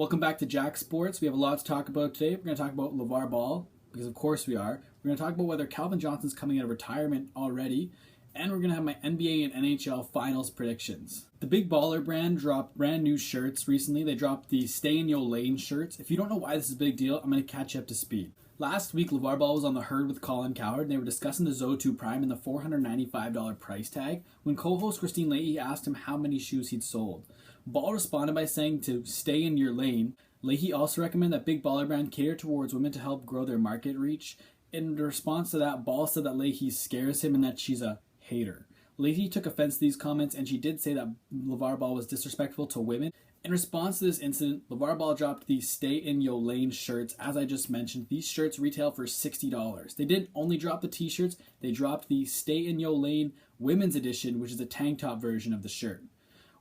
Welcome back to JAK Sports. We have a lot to talk about today. We're going to talk about Lavar Ball, because of course we are. We're going to talk about whether Calvin Johnson's coming out of retirement already. And we're going to have my NBA and NHL Finals predictions. The Big Baller brand dropped brand new shirts recently. They dropped the Stay in Your Lane shirts. If you don't know why this is a big deal, I'm going to catch you up to speed. Last week, Lavar Ball was on the herd with Colin Cowherd, and they were discussing the Zo2 Prime and the $495 price tag when co-host Christine Leahy asked him how many shoes he'd sold. Ball responded by saying to stay in your lane. Leahy also recommended that Big Baller brand cater towards women to help grow their market reach. In response to that, Ball said that Leahy scares him and that she's a hater. Leahy took offense to these comments, and she did say that Lavar Ball was disrespectful to women. In response to this incident, Lavar Ball dropped the Stay in Your Lane shirts. As I just mentioned, these shirts retail for $60. They didn't only drop the t-shirts, they dropped the Stay in Your Lane women's edition, which is a tank top version of the shirt.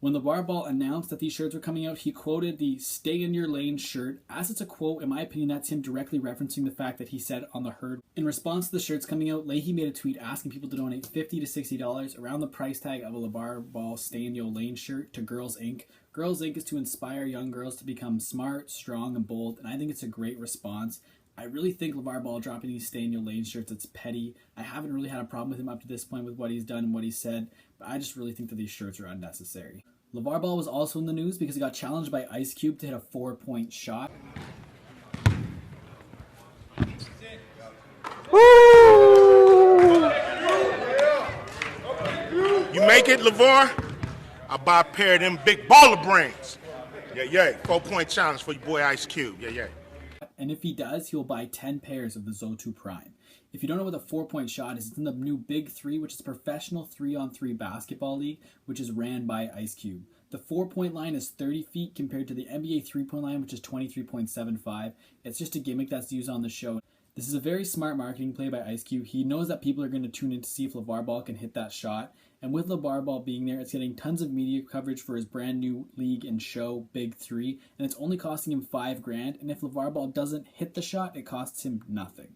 When Lavar Ball announced that these shirts were coming out, he quoted the Stay in Your Lane shirt. As it's a quote, in my opinion, that's him directly referencing the fact that he said on the herd. In response to the shirts coming out, Leahy made a tweet asking people to donate $50 to $60 around the price tag of a Lavar Ball Stay in Your Lane shirt to Girls Inc. Girls Inc. is to inspire young girls to become smart, strong, and bold, and I think it's a great response. I really think Lavar Ball dropping these Stay in Your Lane shirts, it's petty. I haven't really had a problem with him up to this point with what he's done and what he said, but I just really think that these shirts are unnecessary. Lavar Ball was also in the news because he got challenged by Ice Cube to hit a 4-point shot. Woo! You make it, Lavar? I buy a pair of them big baller brains. Yeah. 4-point challenge for your boy Ice Cube. Yeah. And if he does, he'll buy 10 pairs of the Zo2 Prime. If you don't know what the 4-point shot is, it's in the new Big 3, which is a professional 3-on-3 basketball league, which is ran by Ice Cube. The 4-point line is 30 feet compared to the NBA 3-point line, which is 23.75. It's just a gimmick that's used on the show. This is a very smart marketing play by Ice Cube. He knows that people are going to tune in to see if Lavar Ball can hit that shot. And with Lavar Ball being there, it's getting tons of media coverage for his brand new league and show, Big 3. And it's only costing him $5,000. And if Lavar Ball doesn't hit the shot, it costs him nothing.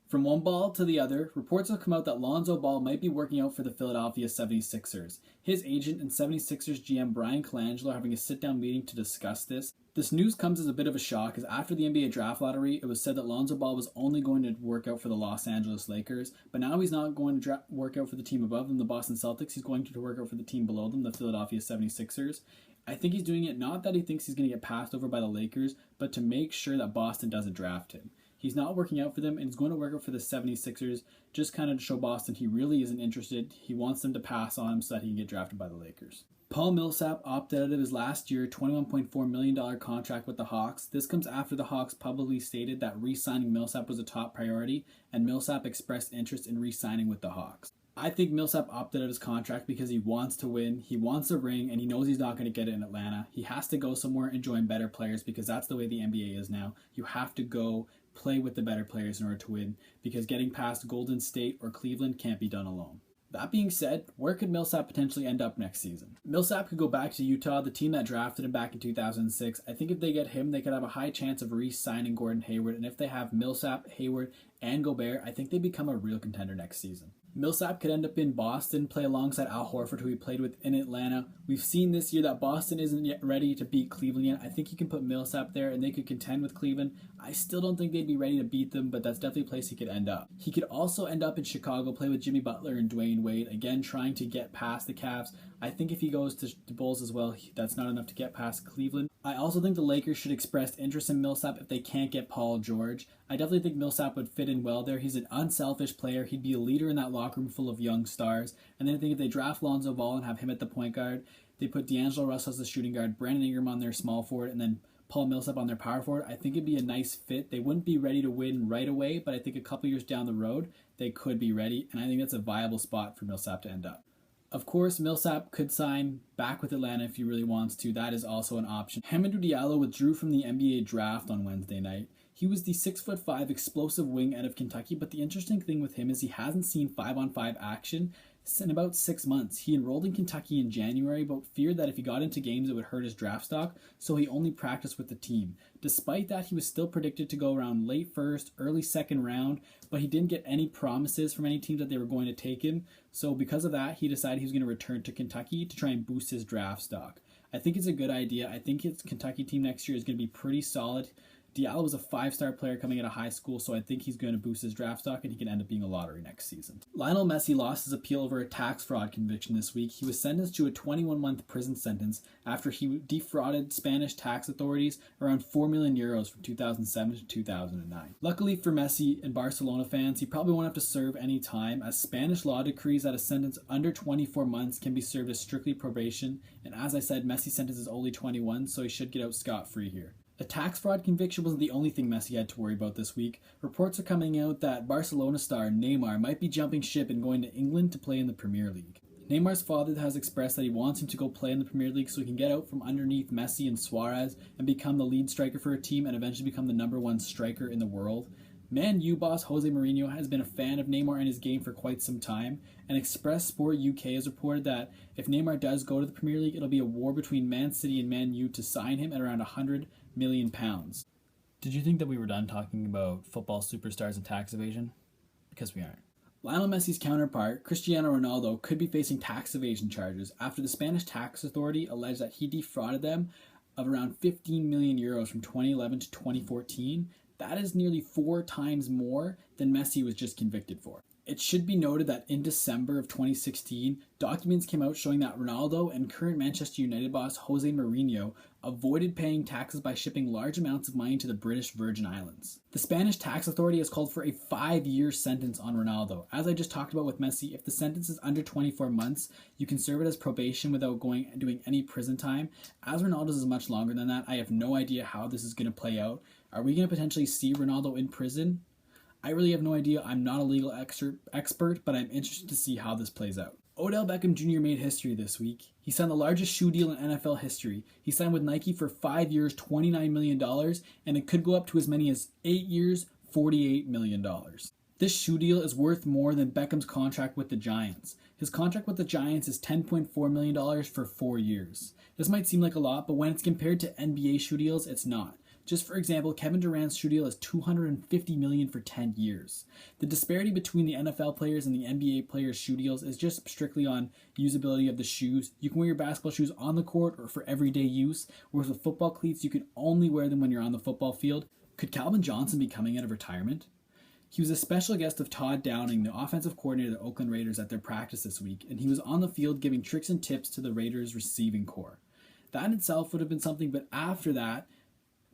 From one ball to the other, reports have come out that Lonzo Ball might be working out for the Philadelphia 76ers. His agent and 76ers GM Brian Colangelo are having a sit-down meeting to discuss this. This news comes as a bit of a shock, as after the NBA draft lottery, it was said that Lonzo Ball was only going to work out for the Los Angeles Lakers, but now he's not going to work out for the team above them, the Boston Celtics. He's going to work out for the team below them, the Philadelphia 76ers. I think he's doing it not that he thinks he's going to get passed over by the Lakers, but to make sure that Boston doesn't draft him. He's not working out for them, and he's going to work out for the 76ers, just kind of to show Boston he really isn't interested. He wants them to pass on him so that he can get drafted by the Lakers. Paul Millsap opted out of his last year $21.4 million contract with the Hawks. This comes after the Hawks publicly stated that re-signing Millsap was a top priority, and Millsap expressed interest in re-signing with the Hawks. I think Millsap opted out his contract because he wants to win, he wants a ring, and he knows he's not going to get it in Atlanta. He has to go somewhere and join better players because that's the way the NBA is now. You have to go play with the better players in order to win, because getting past Golden State or Cleveland can't be done alone. That being said, where could Millsap potentially end up next season? Millsap could go back to Utah, the team that drafted him back in 2006. I think if they get him, they could have a high chance of re-signing Gordon Hayward, and if they have Millsap, Hayward, and Gobert, I think they become a real contender next season. Millsap could end up in Boston, play alongside Al Horford, who he played with in Atlanta. We've seen this year that Boston isn't yet ready to beat Cleveland yet. I think you can put Millsap there and they could contend with Cleveland. I still don't think they'd be ready to beat them, but that's definitely a place he could end up. He could also end up in Chicago, play with Jimmy Butler and Dwayne Wade, again trying to get past the Cavs. I think if he goes to the Bulls as well, that's not enough to get past Cleveland. I also think the Lakers should express interest in Millsap if they can't get Paul George. I definitely think Millsap would fit in well there. He's an unselfish player. He'd be a leader in that locker room full of young stars. And then I think if they draft Lonzo Ball and have him at the point guard, they put D'Angelo Russell as the shooting guard, Brandon Ingram on their small forward, and then Paul Millsap on their power forward. I think it'd be a nice fit. They wouldn't be ready to win right away, but I think a couple years down the road, they could be ready. And I think that's a viable spot for Millsap to end up. Of course, Millsap could sign back with Atlanta if he really wants to. That is also an option. Hamidou Diallo withdrew from the NBA draft on Wednesday night. He was the 6'5" explosive wing out of Kentucky, but the interesting thing with him is he hasn't seen 5-on-5 action in about 6 months. He enrolled in Kentucky in January, but feared that if he got into games it would hurt his draft stock, so he only practiced with the team. Despite that, he was still predicted to go around late first, early second round, but he didn't get any promises from any teams that they were going to take him, so because of that, he decided he was going to return to Kentucky to try and boost his draft stock. I think it's a good idea. I think his Kentucky team next year is going to be pretty solid. Diallo was a 5-star player coming out of high school, so I think he's going to boost his draft stock and he can end up being a lottery next season. Lionel Messi lost his appeal over a tax fraud conviction this week. He was sentenced to a 21-month prison sentence after he defrauded Spanish tax authorities around 4 million euros from 2007 to 2009. Luckily for Messi and Barcelona fans, he probably won't have to serve any time, as Spanish law decrees that a sentence under 24 months can be served as strictly probation, and as I said, Messi's sentence is only 21, so he should get out scot-free here. A tax fraud conviction wasn't the only thing Messi had to worry about this week. Reports are coming out that Barcelona star Neymar might be jumping ship and going to England to play in the Premier League. Neymar's father has expressed that he wants him to go play in the Premier League so he can get out from underneath Messi and Suarez and become the lead striker for a team and eventually become the #1 striker in the world. Man U boss Jose Mourinho has been a fan of Neymar and his game for quite some time, and Express Sport UK has reported that if Neymar does go to the Premier League, it'll be a war between Man City and Man U to sign him at around £100 million. Did you think that we were done talking about football superstars and tax evasion? Because we aren't. Lionel Messi's counterpart, Cristiano Ronaldo, could be facing tax evasion charges after the Spanish tax authority alleged that he defrauded them of around 15 million euros from 2011 to 2014. That is nearly 4 times more than Messi was just convicted for. It should be noted that in December of 2016, documents came out showing that Ronaldo and current Manchester United boss Jose Mourinho avoided paying taxes by shipping large amounts of money to the British Virgin Islands. The Spanish tax authority has called for a 5-year sentence on Ronaldo. As I just talked about with Messi, if the sentence is under 24 months, you can serve it as probation without doing any prison time. As Ronaldo's is much longer than that, I have no idea how this is going to play out. Are we going to potentially see Ronaldo in prison? I really have no idea. I'm not a legal expert, but I'm interested to see how this plays out. Odell Beckham Jr. made history this week. He signed the largest shoe deal in NFL history. He signed with Nike for 5 years, $29 million, and it could go up to as many as 8 years, $48 million. This shoe deal is worth more than Beckham's contract with the Giants. His contract with the Giants is $10.4 million for 4 years. This might seem like a lot, but when it's compared to NBA shoe deals, it's not. Just for example, Kevin Durant's shoe deal is $250 million for 10 years. The disparity between the NFL players and the NBA players' shoe deals is just strictly on usability of the shoes. You can wear your basketball shoes on the court or for everyday use, whereas with football cleats, you can only wear them when you're on the football field. Could Calvin Johnson be coming out of retirement? He was a special guest of Todd Downing, the offensive coordinator of the Oakland Raiders, at their practice this week, and he was on the field giving tricks and tips to the Raiders' receiving corps. That in itself would have been something, but after that,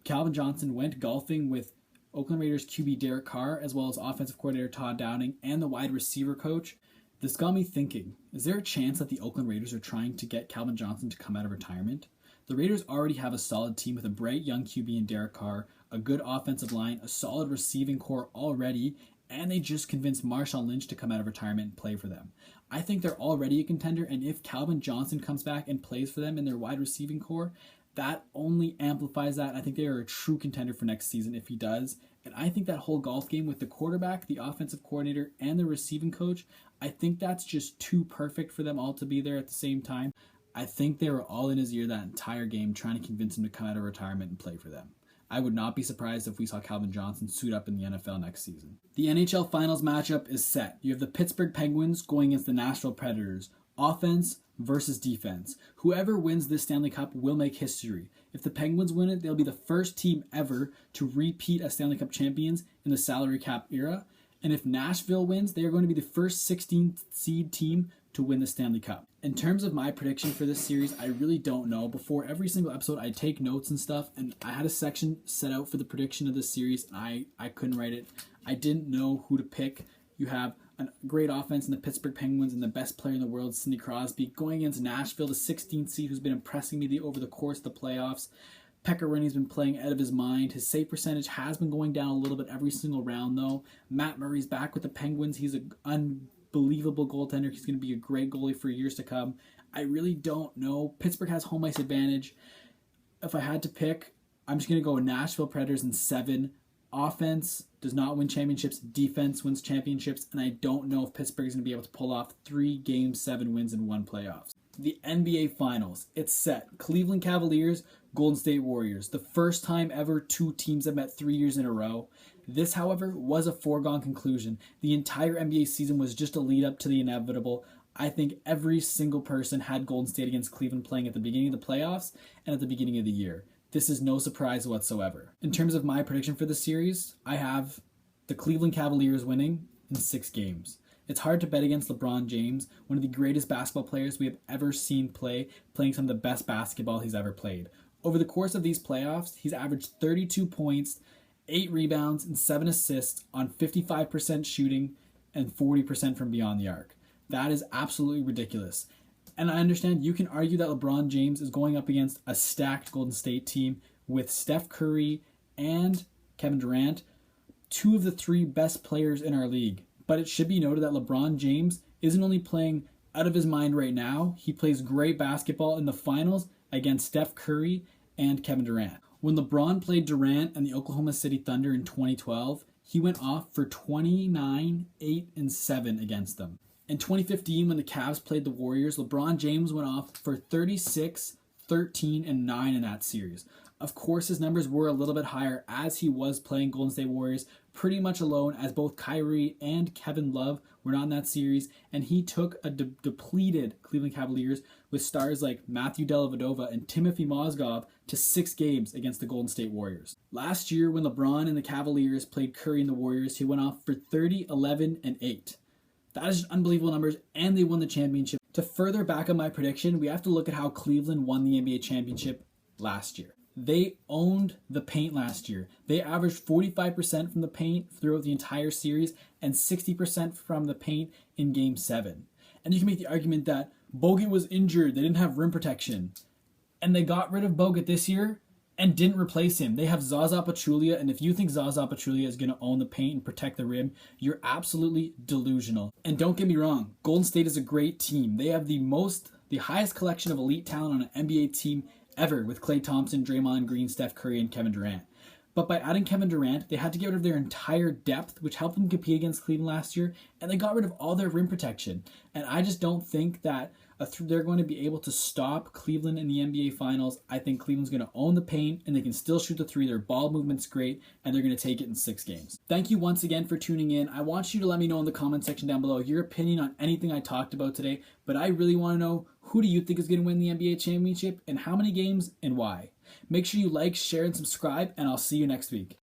Calvin Johnson went golfing with Oakland Raiders QB Derek Carr, as well as offensive coordinator Todd Downing and the wide receiver coach. This got me thinking, is there a chance that the Oakland Raiders are trying to get Calvin Johnson to come out of retirement? The Raiders already have a solid team with a bright young QB in Derek Carr, a good offensive line, a solid receiving core already, and they just convinced Marshawn Lynch to come out of retirement and play for them. I think they're already a contender, and if Calvin Johnson comes back and plays for them in their wide receiving core, that only amplifies that. I think they are a true contender for next season if he does. And I think that whole golf game with the quarterback, the offensive coordinator, and the receiving coach, I think that's just too perfect for them all to be there at the same time. I think they were all in his ear that entire game trying to convince him to come out of retirement and play for them. I would not be surprised if we saw Calvin Johnson suit up in the NFL next season. The NHL Finals matchup is set. You have the Pittsburgh Penguins going against the Nashville Predators. Offense versus defense. Whoever wins this Stanley Cup will make history. If the Penguins win it, they'll be the first team ever to repeat as Stanley Cup champions in the salary cap era. And if Nashville wins, they are going to be the first 16th seed team to win the Stanley Cup. In terms of my prediction for this series, I really don't know. Before every single episode, I take notes and stuff, and I had a section set out for the prediction of this series, and I couldn't write it. I didn't know who to pick. You have a great offense in the Pittsburgh Penguins and the best player in the world, Sidney Crosby, going against Nashville, the 16th seed who's been impressing me over the course of the playoffs. Pekka Rinne's been playing out of his mind. His save percentage has been going down a little bit every single round, though. Matt Murray's back with the Penguins. He's an unbelievable goaltender. He's going to be a great goalie for years to come. I really don't know. Pittsburgh has home ice advantage. If I had to pick, I'm just going to go with Nashville Predators in 7. Offense does not win championships. Defense wins championships. And I don't know if Pittsburgh is going to be able to pull off 3 Game 7 wins in 1 playoffs. The NBA Finals. It's set. Cleveland Cavaliers, Golden State Warriors. The first time ever 2 teams have met 3 years in a row. This, however, was a foregone conclusion. The entire NBA season was just a lead up to the inevitable. I think every single person had Golden State against Cleveland playing at the beginning of the playoffs and at the beginning of the year. This is no surprise whatsoever. In terms of my prediction for the series, I have the Cleveland Cavaliers winning in 6 games. It's hard to bet against LeBron James, one of the greatest basketball players we have ever seen playing some of the best basketball he's ever played. Over the course of these playoffs, he's averaged 32 points, 8 rebounds, and 7 assists on 55% shooting and 40% from beyond the arc. That is absolutely ridiculous. And I understand you can argue that LeBron James is going up against a stacked Golden State team with Steph Curry and Kevin Durant, 2 of the 3 best players in our league. But it should be noted that LeBron James isn't only playing out of his mind right now, he plays great basketball in the finals against Steph Curry and Kevin Durant. When LeBron played Durant and the Oklahoma City Thunder in 2012, he went off for 29, 8, and 7 against them. In 2015, when the Cavs played the Warriors, LeBron James went off for 36, 13, and 9 in that series. Of course, his numbers were a little bit higher as he was playing Golden State Warriors pretty much alone, as both Kyrie and Kevin Love were not in that series, and he took a depleted Cleveland Cavaliers with stars like Matthew Dellavedova and Timothy Mozgov to 6 games against the Golden State Warriors. Last year, when LeBron and the Cavaliers played Curry and the Warriors, he went off for 30, 11, and 8. That is just unbelievable numbers, and they won the championship. To further back up my prediction, we have to look at how Cleveland won the NBA championship last year. They owned the paint last year. They averaged 45% from the paint throughout the entire series and 60% from the paint in Game 7. And you can make the argument that Bogut was injured. They didn't have rim protection. And they got rid of Bogut this year and didn't replace him. They have Zaza Pachulia, and if you think Zaza Pachulia is going to own the paint and protect the rim, you're absolutely delusional. And don't get me wrong, Golden State is a great team. They have the highest collection of elite talent on an NBA team ever, with Klay Thompson, Draymond Green, Steph Curry, and Kevin Durant. But by adding Kevin Durant, they had to get rid of their entire depth, which helped them compete against Cleveland last year, and they got rid of all their rim protection. And I just don't think that they're going to be able to stop Cleveland in the NBA Finals. I think Cleveland's going to own the paint, and they can still shoot the 3. Their ball movement's great, and they're going to take it in 6 games. Thank you once again for tuning in. I want you to let me know in the comment section down below your opinion on anything I talked about today, but I really want to know, who do you think is going to win the NBA championship, and how many games, and why? Make sure you like, share, and subscribe, and I'll see you next week.